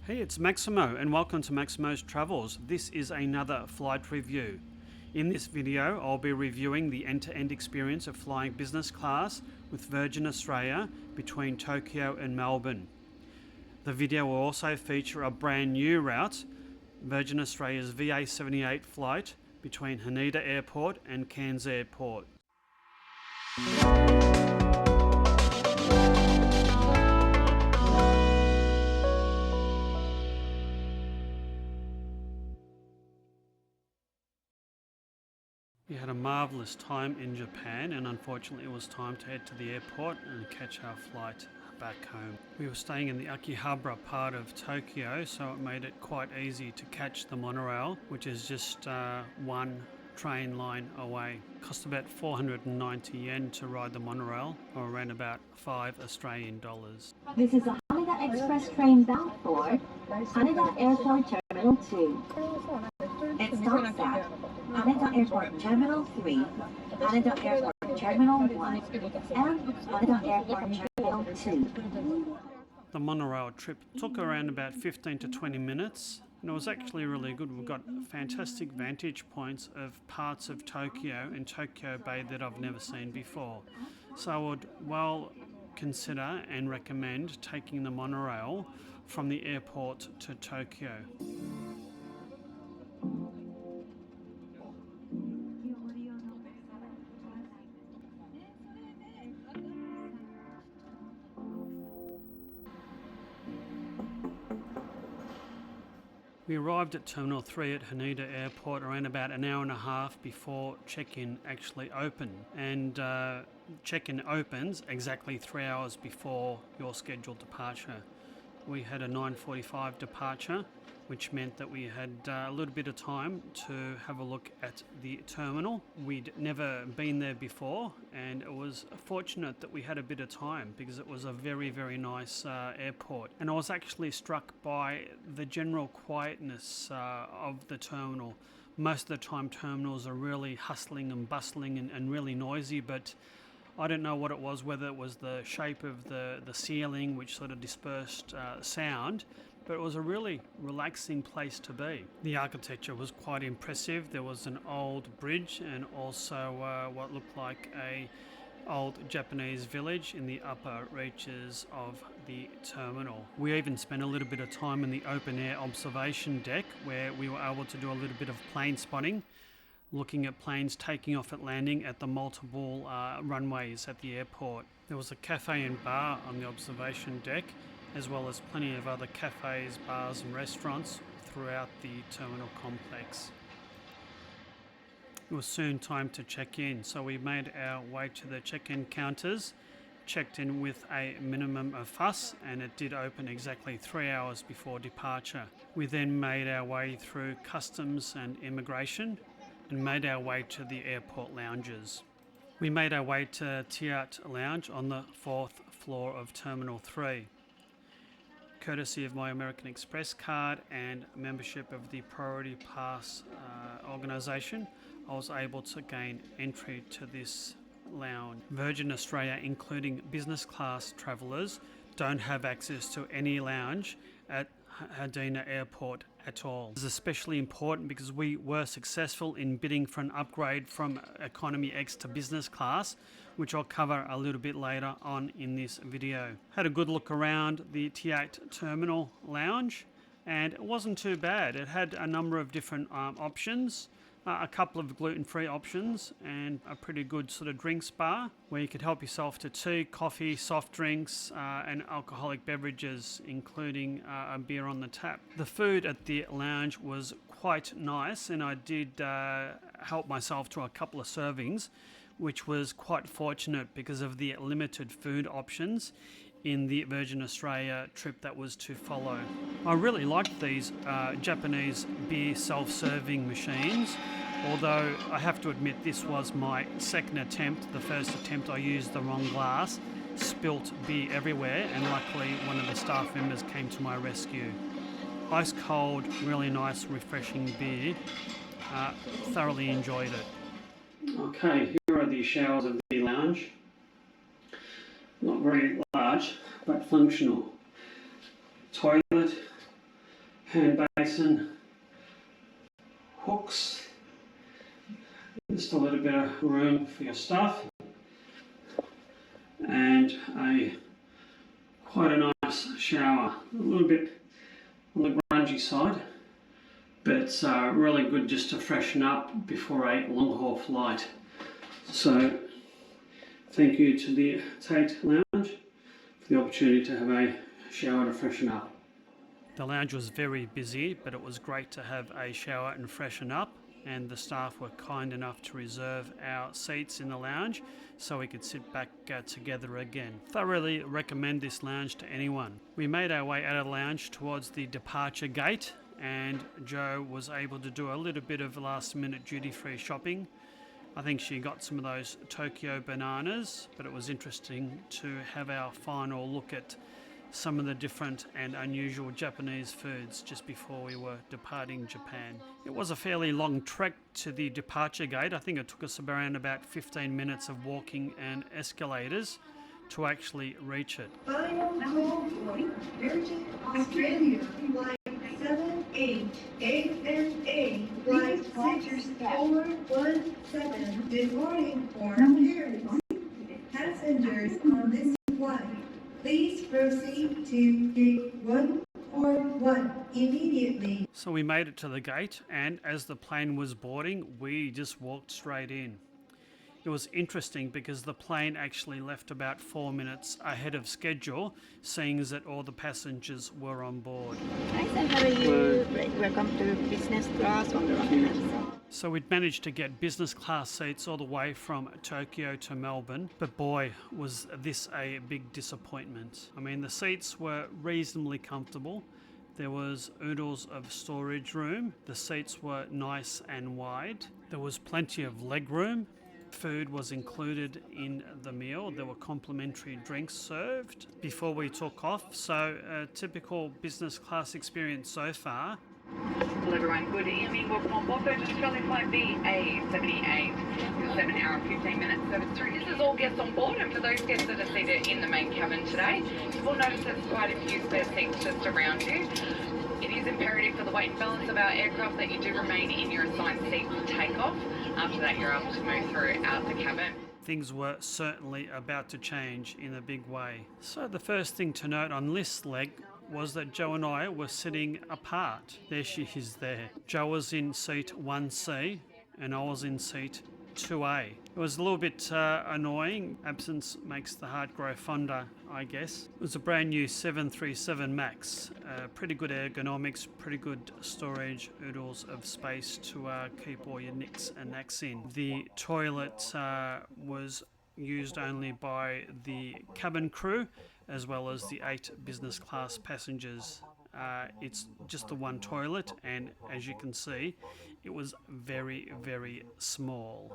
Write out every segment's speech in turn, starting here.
Hey, it's Maximo and welcome to Maximo's Travels. This is another flight review. In this video, I'll be reviewing the end-to-end experience of flying business class with Virgin Australia between Tokyo and Melbourne. The video will also feature a brand new route, Virgin Australia's VA78 flight between Haneda Airport and Cairns Airport. We had a marvellous time in Japan, and unfortunately it was time to head to the airport and catch our flight back home. We were staying in the Akihabara part of Tokyo, so it made it quite easy to catch the monorail, which is just one train line away. Cost about 490 yen to ride the monorail, or around about $5 Australian. This is a Haneda Express train bound for Haneda Airport Terminal 2. It stops at Haneda Airport Terminal 3, Haneda Airport Terminal 1, and Haneda Airport Terminal 2. The monorail trip took around about 15 to 20 minutes, and it was actually really good. We've got fantastic vantage points of parts of Tokyo and Tokyo Bay that I've never seen before. So I would well consider and recommend taking the monorail from the airport to Tokyo. We arrived at Terminal 3 at Haneda Airport around about an hour and a half before check-in actually opened. And check-in opens exactly 3 hours before your scheduled departure. We had a 9:45 departure, which meant that we had a little bit of time to have a look at the terminal. We'd never been there before, and it was fortunate that we had a bit of time because it was a very, very nice airport. And I was actually struck by the general quietness of the terminal. Most of the time terminals are really hustling and bustling and really noisy, but I don't know what it was, whether it was the shape of the ceiling which sort of dispersed sound, but it was a really relaxing place to be. The architecture was quite impressive. There was an old bridge and also what looked like a old Japanese village in the upper reaches of the terminal. We even spent a little bit of time in the open air observation deck where we were able to do a little bit of plane spotting, looking at planes taking off at landing at the multiple runways at the airport. There was a cafe and bar on the observation deck, as well as plenty of other cafes, bars and restaurants throughout the terminal complex. It was soon time to check in, so we made our way to the check-in counters, checked in with a minimum of fuss, and it did open exactly 3 hours before departure. We then made our way through customs and immigration and made our way to the airport lounges. We made our way to Tiat Lounge on the 4th floor of Terminal 3. Courtesy of my American Express card and membership of the Priority Pass organisation, I was able to gain entry to this lounge. Virgin Australia, including business class travellers, don't have access to any lounge at Haneda Airport at all. This is especially important because we were successful in bidding for an upgrade from Economy X to business class, which I'll cover a little bit later on in this video. Had a good look around the Tiat Terminal Lounge, and it wasn't too bad. It had a number of different options, a couple of gluten-free options, and a pretty good sort of drinks bar where you could help yourself to tea, coffee, soft drinks, and alcoholic beverages, including a beer on the tap. The food at the lounge was quite nice, and I did help myself to a couple of servings, which was quite fortunate because of the limited food options in the Virgin Australia trip that was to follow. I really liked these Japanese beer self-serving machines, although I have to admit this was my second attempt. The first attempt I used the wrong glass, spilt beer everywhere, and luckily one of the staff members came to my rescue. Ice cold, really nice, refreshing beer. Thoroughly enjoyed it. Okay, here are the showers of the lounge. Not very large, but functional. Toilet, hand basin, hooks, just a little bit of room for your stuff, and quite a nice shower. A little bit on the grungy side, but it's really good just to freshen up before a long haul flight. So thank you to the Tiat Lounge for the opportunity to have a shower to freshen up. The lounge was very busy, but it was great to have a shower and freshen up, and the staff were kind enough to reserve our seats in the lounge so we could sit back together again. Thoroughly recommend this lounge to anyone. We made our way out of the lounge towards the departure gate, and Jo was able to do a little bit of last minute duty-free shopping. I think she got some of those Tokyo bananas, but it was interesting to have our final look at some of the different and unusual Japanese foods just before we were departing Japan. It was a fairly long trek to the departure gate. I think it took us around about 15 minutes of walking and escalators to actually reach it. Final call for Virgin Australia Flight 78 ANA Flight 6417 departing for Cairns. Passengers on this flight, please proceed to gate 141 immediately. So we made it to the gate, and as the plane was boarding, we just walked straight in. It was interesting because the plane actually left about 4 minutes ahead of schedule, seeing as that all the passengers were on board. Nice, and how are you? Welcome to business class on the right. So we'd managed to get business class seats all the way from Tokyo to Melbourne, but boy, was this a big disappointment. I mean, the seats were reasonably comfortable. There was oodles of storage room. The seats were nice and wide. There was plenty of leg room. Food was included in the meal. There were complimentary drinks served before we took off. So a typical business class experience so far. Hello everyone, good evening. Welcome on board Virgin Australia Flight VA78. Your 7 hour and 15 minute service through. This is all guests on board, and for those guests that are seated in the main cabin today, you will notice there's quite a few spare seats just around you. It is imperative for the weight and balance of our aircraft that you do remain in your assigned seat for takeoff. After that, you're able to move throughout the cabin. Things were certainly about to change in a big way. So the first thing to note on this leg was that Jo and I were sitting apart. There she is there. Jo was in seat 1C and I was in seat 2A. It was a little bit annoying. Absence makes the heart grow fonder, I guess. It was a brand new 737 MAX. Pretty good ergonomics, pretty good storage, oodles of space to keep all your nicks and knacks in. The toilet was used only by the cabin crew as well as the 8 business class passengers. It's just the one toilet, and as you can see, it was very, very small.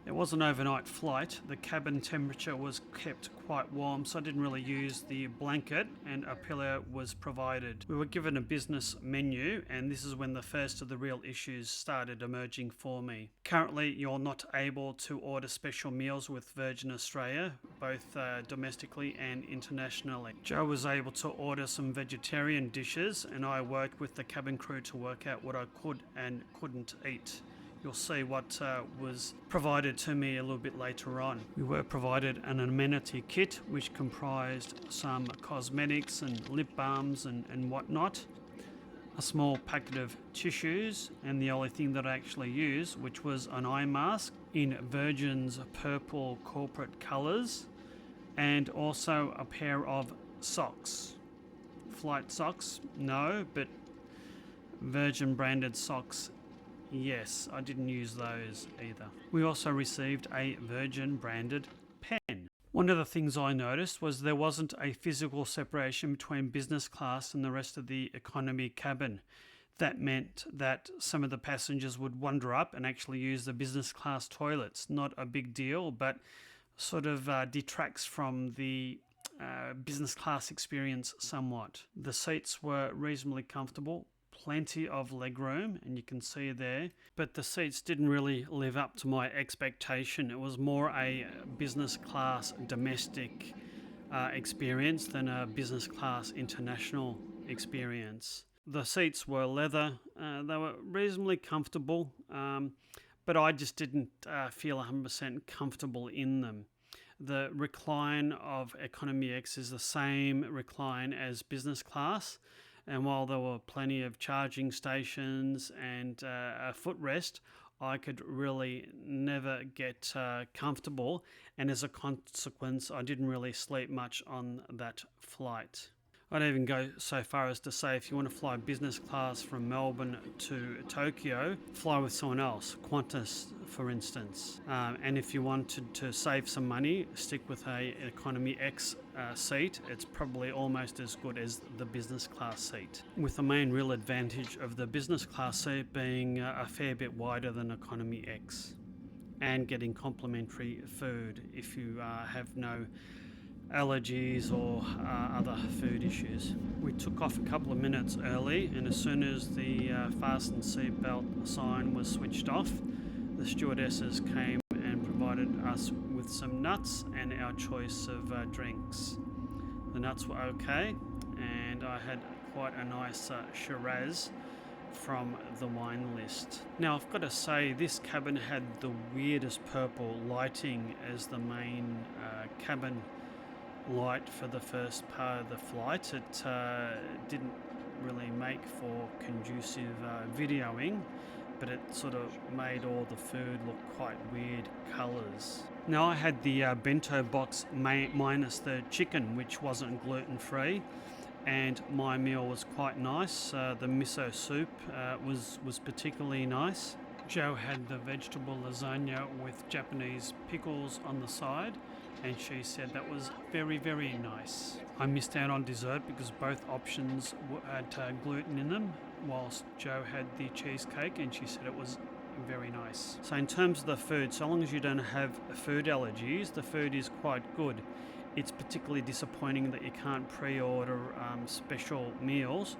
It was an overnight flight. The cabin temperature was kept quite warm, so I didn't really use the blanket, and a pillow was provided. We were given a business menu, and this is when the first of the real issues started emerging for me. Currently, you're not able to order special meals with Virgin Australia, both domestically and internationally. Jo was able to order some vegetarian dishes, and I worked with the cabin crew to work out what I could and couldn't eat. You'll see what was provided to me a little bit later on. We were provided an amenity kit which comprised some cosmetics and lip balms and whatnot, a small packet of tissues, and the only thing that I actually used, which was an eye mask in Virgin's purple corporate colours, and also a pair of socks. Flight socks? No, but Virgin branded socks. Yes, I didn't use those either. We also received a Virgin branded pen. One of the things I noticed was there wasn't a physical separation between business class and the rest of the economy cabin. That meant that some of the passengers would wander up and actually use the business class toilets. Not a big deal, but sort of detracts from the business class experience somewhat. The seats were reasonably comfortable. Plenty of leg room, and you can see there, but the seats didn't really live up to my expectation. It was more a business class domestic experience than a business class international experience. The seats were leather. They were reasonably comfortable, but I just didn't feel 100% comfortable in them. The recline of Economy X is the same recline as business class, and while there were plenty of charging stations and a footrest, I could really never get comfortable, and as a consequence, I didn't really sleep much on that flight. I'd even go so far as to say if you want to fly business class from Melbourne to Tokyo, fly with someone else, Qantas for instance. And if you wanted to save some money, stick with an Economy X seat. It's probably almost as good as the business class seat, with the main real advantage of the business class seat being a fair bit wider than Economy X, and getting complimentary food if you have no allergies or other food issues. We took off a couple of minutes early, and as soon as the fasten seatbelt sign was switched off, the stewardesses came and provided us with some nuts and our choice of drinks. The nuts were okay, and I had quite a nice Shiraz from the wine list. Now I've got to say, this cabin had the weirdest purple lighting as the main cabin light for the first part of the flight. It didn't really make for conducive videoing, but it sort of made all the food look quite weird colours. Now I had the bento box minus the chicken, which wasn't gluten-free, and my meal was quite nice. The miso soup was particularly nice. Joe had the vegetable lasagna with Japanese pickles on the side, and she said that was very, very nice. I missed out on dessert because both options had gluten in them, whilst Joe had the cheesecake, and she said it was very nice. So in terms of the food, so long as you don't have food allergies, the food is quite good. It's particularly disappointing that you can't pre-order special meals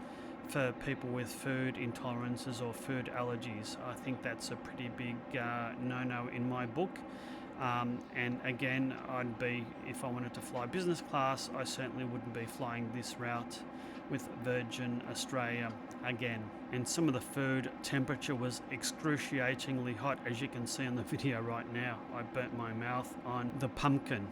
for people with food intolerances or food allergies. I think that's a pretty big no-no in my book. And again, if I wanted to fly business class, I certainly wouldn't be flying this route with Virgin Australia again. And some of the food temperature was excruciatingly hot, as you can see on the video right now. I burnt my mouth on the pumpkin.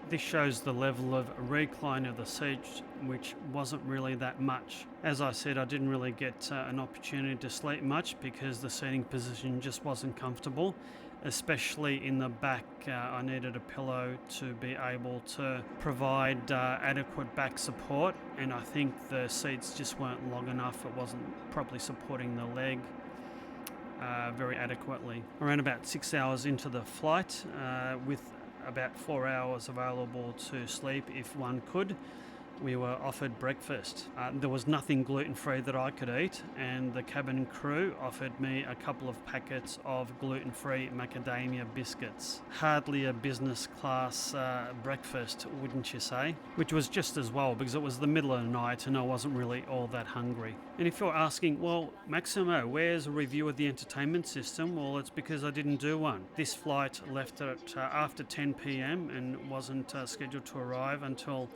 This shows the level of recline of the seat, which wasn't really that much. As I said, I didn't really get an opportunity to sleep much because the seating position just wasn't comfortable, especially in the back. I needed a pillow to be able to provide adequate back support, and I think the seats just weren't long enough. It wasn't properly supporting the leg very adequately. Around about 6 hours into the flight, with about 4 hours available to sleep if one could, we were offered breakfast. There was nothing gluten-free that I could eat, and the cabin crew offered me a couple of packets of gluten-free macadamia biscuits. Hardly a business class breakfast, wouldn't you say? Which was just as well, because it was the middle of the night and I wasn't really all that hungry. And if you're asking, well, Maximo, where's a review of the entertainment system? Well, it's because I didn't do one. This flight left at after 10 p.m. and wasn't scheduled to arrive until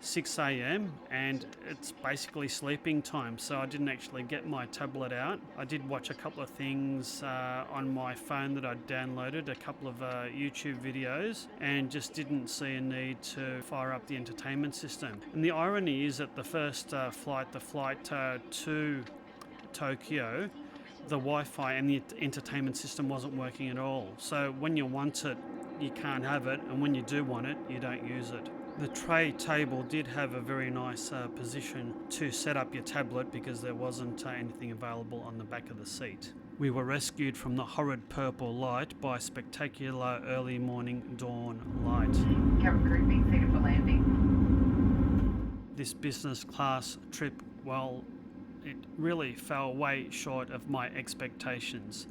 6 a.m. and it's basically sleeping time, so I didn't actually get my tablet out. I did watch a couple of things on my phone that I'd downloaded, a couple of YouTube videos, and just didn't see a need to fire up the entertainment system. And the irony is that the first flight, the flight to Tokyo, the Wi-Fi and the entertainment system wasn't working at all. So when you want it, you can't have it, and when you do want it, you don't use it. The tray table did have a very nice position to set up your tablet because there wasn't anything available on the back of the seat. We were rescued from the horrid purple light by spectacular early morning dawn light. Cabin crew being seated for landing. This business class trip, well, it really fell way short of my expectations.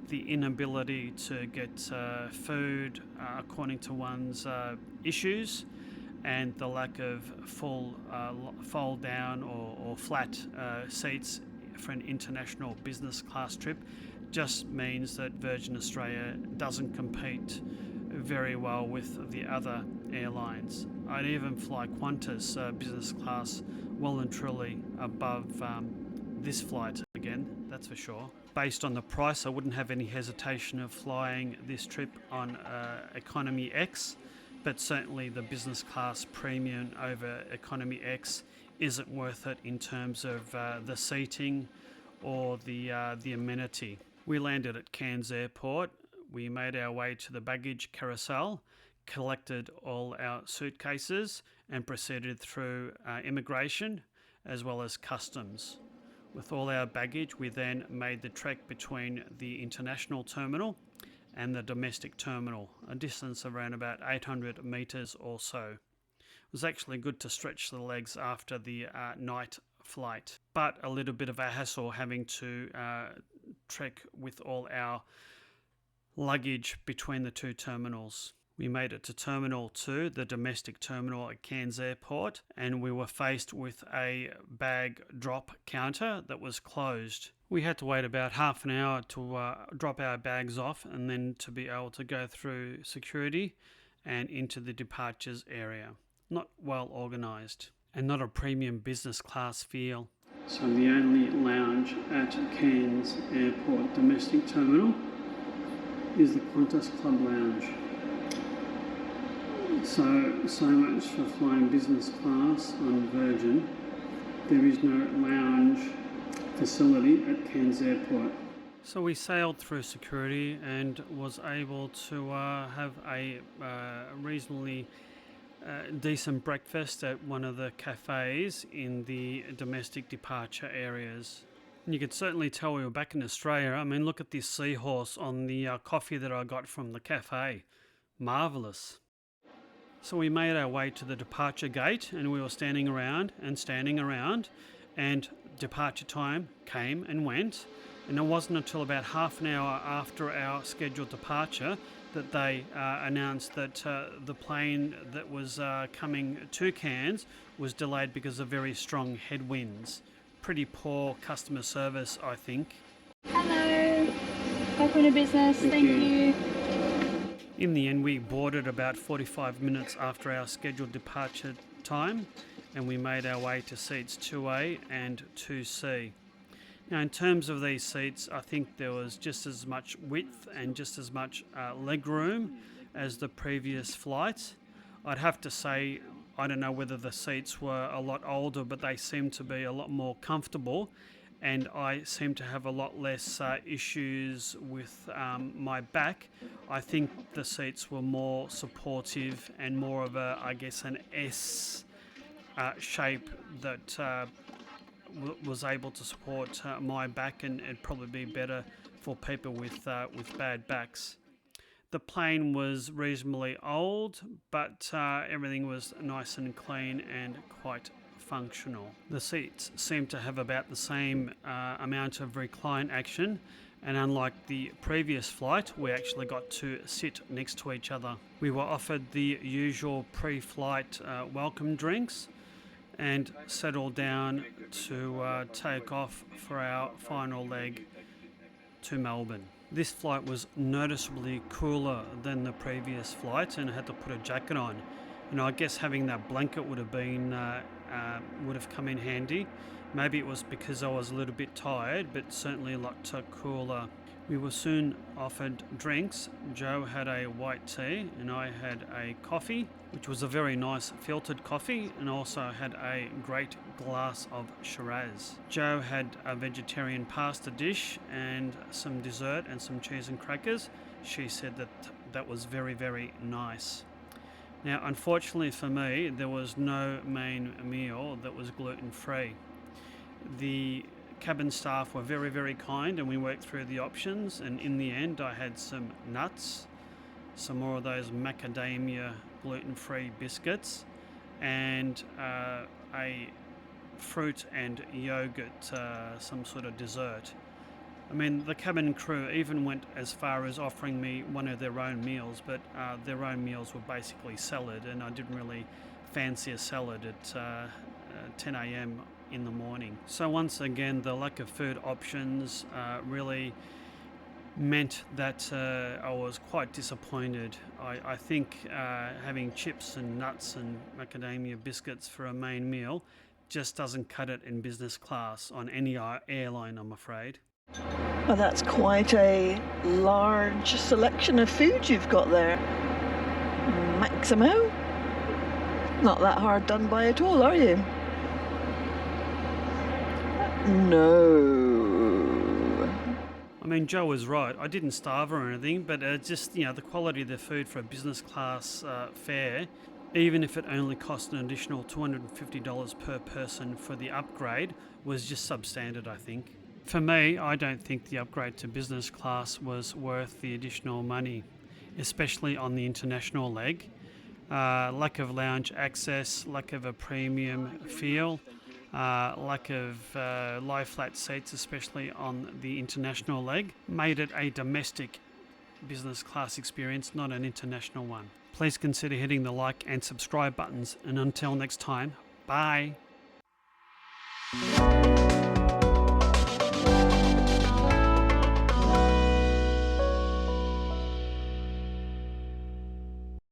The inability to get food according to one's issues, and the lack of full fold down or flat seats for an international business class trip just means that Virgin Australia doesn't compete very well with the other airlines. I'd even fly Qantas business class well and truly above this flight again, that's for sure. Based on the price, I wouldn't have any hesitation of flying this trip on Economy X, but certainly the business class premium over Economy X isn't worth it in terms of the seating or the amenity. We landed at Cairns Airport. We made our way to the baggage carousel, collected all our suitcases and proceeded through immigration as well as customs. With all our baggage, we then made the trek between the international terminal and the domestic terminal, a distance of around about 800 metres or so. It was actually good to stretch the legs after the night flight, but a little bit of a hassle having to trek with all our luggage between the two terminals. We made it to Terminal 2, the domestic terminal at Cairns Airport, and we were faced with a bag drop counter that was closed. We had to wait about half an hour to drop our bags off and then to be able to go through security and into the departures area. Not well organised and not a premium business class feel. So the only lounge at Cairns Airport domestic terminal is the Qantas Club Lounge. So much for flying business class on Virgin. There is no lounge facility at Cairns Airport. So we sailed through security and was able to have a reasonably decent breakfast at one of the cafes in the domestic departure areas. And you could certainly tell we were back in Australia. I mean, look at this seahorse on the coffee that I got from the cafe. Marvellous. So we made our way to the departure gate and we were standing around, and departure time came and went, and it wasn't until about half an hour after our scheduled departure that they announced that the plane that was coming to Cairns was delayed because of very strong headwinds. Pretty poor customer service, I think. Hello, welcome to business, thank you. In the end, we boarded about 45 minutes after our scheduled departure time, and we made our way to seats 2A and 2C. Now, in terms of these seats, I think there was just as much width and just as much leg room as the previous flight. I'd have to say, I don't know whether the seats were a lot older, but they seemed to be a lot more comfortable, and I seem to have a lot less issues with my back. I think the seats were more supportive and more of a, I guess, an S shape that was able to support my back, and it'd probably be better for people with bad backs. The plane was reasonably old, but everything was nice and clean and quite functional. The seats seemed to have about the same amount of recline action, and unlike the previous flight, we actually got to sit next to each other. We were offered the usual pre-flight welcome drinks and settled down to take off for our final leg to Melbourne. This flight was noticeably cooler than the previous flight, and I had to put a jacket on. And I guess having that blanket would have come in handy. Maybe it was because I was a little bit tired, but certainly a lot cooler. We were soon offered drinks. Joe had a white tea and I had a coffee, which was a very nice filtered coffee, and also had a great glass of Shiraz. Joe had a vegetarian pasta dish and some dessert and some cheese and crackers. She said that was very, very nice. Now, unfortunately for me, there was no main meal that was gluten-free. The cabin staff were very, very kind, and we worked through the options, and in the end I had some nuts, some more of those macadamia gluten-free biscuits, and a fruit and yogurt, some sort of dessert. I mean, the cabin crew even went as far as offering me one of their own meals, but their own meals were basically salad, and I didn't really fancy a salad at 10 a.m. in the morning. So once again, the lack of food options really meant that I was quite disappointed. I think having chips and nuts and macadamia biscuits for a main meal just doesn't cut it in business class on any airline, I'm afraid. Well, that's quite a large selection of food you've got there. Maximo? Not that hard done by at all, are you? No. I mean, Joe was right. I didn't starve or anything, but just, you know, the quality of the food for a business class fare, even if it only cost an additional $250 per person for the upgrade, was just substandard, I think. For me, I don't think the upgrade to business class was worth the additional money, especially on the international leg. Lack of lounge access, lack of a premium feel, lack of lie flat seats, especially on the international leg, made it a domestic business class experience, not an international one. Please consider hitting the like and subscribe buttons, and until next time, bye.